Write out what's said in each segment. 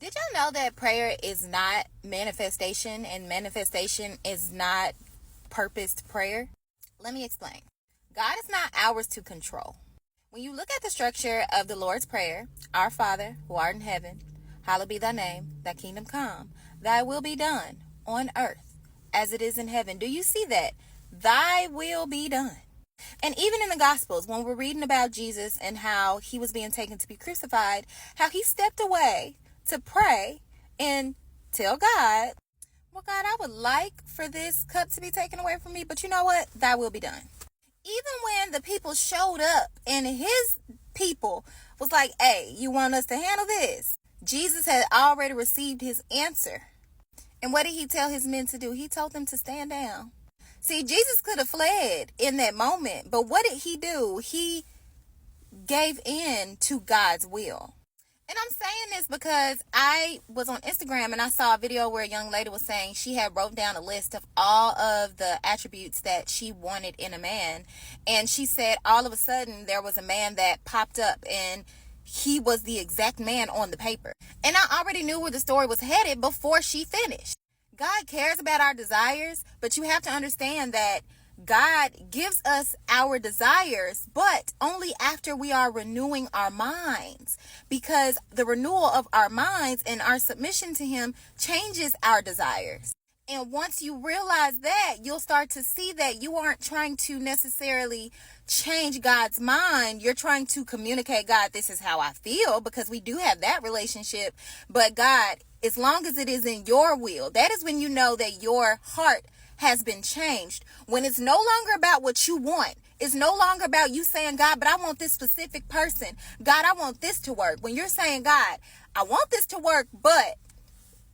Did y'all know that prayer is not manifestation and manifestation is not purposed prayer? Let me explain. God is not ours to control. When you look at the structure of the Lord's Prayer, Our Father, who art in heaven, hallowed be thy name, thy kingdom come, thy will be done on earth as it is in heaven. Do you see that? Thy will be done. And even in the Gospels, when we're reading about Jesus and how he was being taken to be crucified, how he stepped away to pray and tell God, well, God, I would like for this cup to be taken away from me, but you know what? Thy will be done. Even when the people showed up and his people was like, hey, you want us to handle this? Jesus had already received his answer. And what did he tell his men to do? He told them to stand down. See, Jesus could have fled in that moment, but what did he do? He gave in to God's will. And I'm saying this because I was on Instagram and I saw a video where a young lady was saying she had wrote down a list of all of the attributes that she wanted in a man. And she said all of a sudden there was a man that popped up and he was the exact man on the paper. And I already knew where the story was headed before she finished. God cares about our desires, but you have to understand that God gives us our desires, but only after we are renewing our minds, because the renewal of our minds and our submission to him changes our desires. And once you realize that, you'll start to see that you aren't trying to necessarily change God's mind. You're trying to communicate, God, this is how I feel, because we do have that relationship. But God, as long as it is in your will, that is when you know that your heart has been changed. When it's no longer about what you want. It's no longer about you saying, God, but I want this specific person. God, I want this to work. When you're saying, God, I want this to work, but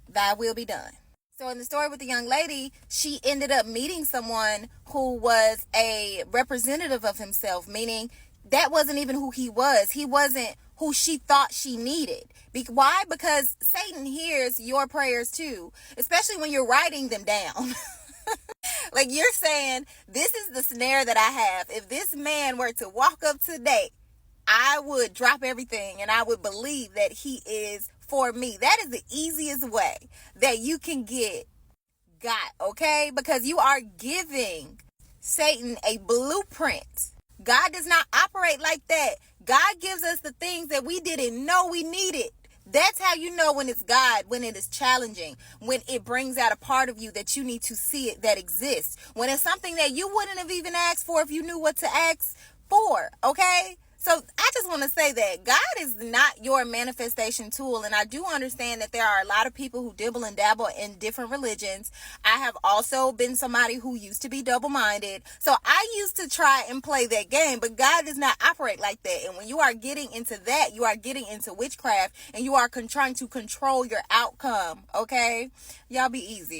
thy will be done. So in the story with the young lady, she ended up meeting someone who was a representative of himself, meaning that wasn't even who he was. He wasn't who she thought she needed. Why? Because Satan hears your prayers too, especially when you're writing them down. Like you're saying, this is the snare that I have. If this man were to walk up today, I would drop everything and I would believe that he is for me. That is the easiest way that you can get God, okay? Because you are giving Satan a blueprint. God does not operate like that. God gives us the things that we didn't know we needed. That's how you know when it's God, when it is challenging, when it brings out a part of you that you need to see it that exists, when it's something that you wouldn't have even asked for if you knew what to ask for, okay? So I just want to say that God is not your manifestation tool. And I do understand that there are a lot of people who dibble and dabble in different religions. I have also been somebody who used to be double-minded. So I used to try and play that game, but God does not operate like that. And when you are getting into that, you are getting into witchcraft and you are trying to control your outcome. Okay? Y'all be easy.